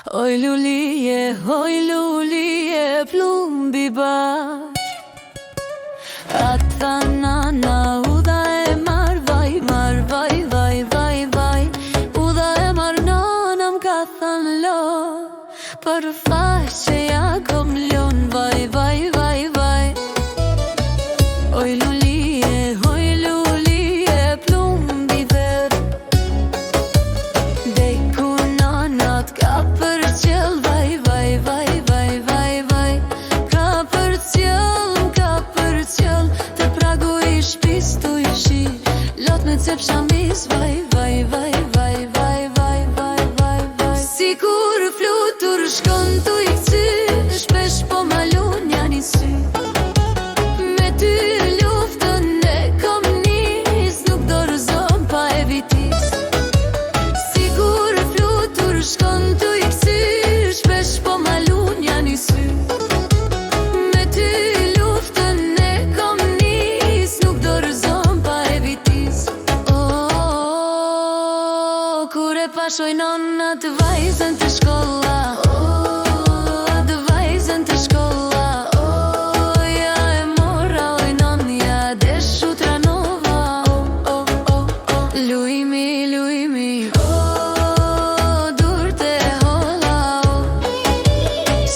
Oj lulije, plumbi bat. Ata nana udha e mar, vaj, udha e mar nana m'ka than lo, për faq që ja kom lon, vaj. Oj lulije, plumbi ver, dej ku nanat ka për qëll, vaj, ka për qëll, të pragu i shpis tu i shi, lot me cep shamis, vaj. Si kur flutur shkon tu i këcy, shpesh po malun janë i sy. Me ty luftën e kom nis, nuk dorëzom pa e vitis. Si kur flutur shkon tu i këcy, shpesh po malun janë i sy. Me ty luftën e kom nis, nuk dorëzom pa e vitis. Kur e pashoj nona të vajzën të shkolla, të vajzën të shkolla, ja e mora oj nonja deshu tranova, lujmi, dur të holla,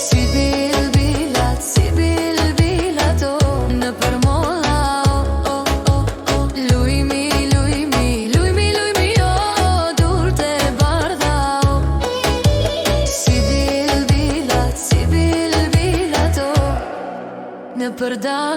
si bilbilat, në përmolla, lujmi, dur të bardha, si bilbilat, në përda.